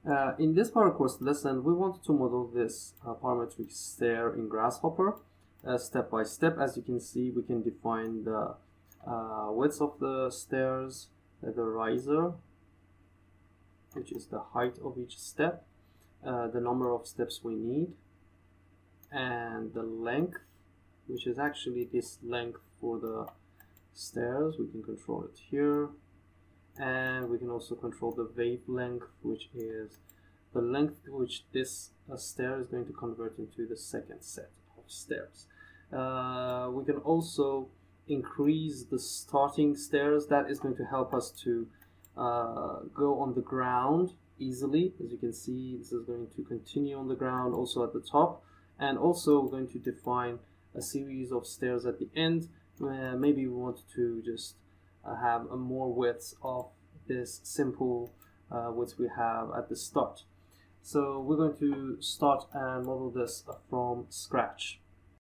In this Paracourse lesson, we wanted to model this parametric stair in Grasshopper step by step. As you can see, we can define the width of the stairs, the riser, which is the height of each step, the number of steps we need, and the length, which is actually this length for the stairs. We can control it here. And we can also control the wavelength, which is the length which this stair is going to convert into the second set of stairs. We can also increase the starting stairs. That is going to help us to go on the ground easily. As you can see, this is going to continue on the ground also at the top. And also we're going to define a series of stairs at the end. Maybe we want to just have a more width of this simple width we have at the start. So we're going to start and model this from scratch.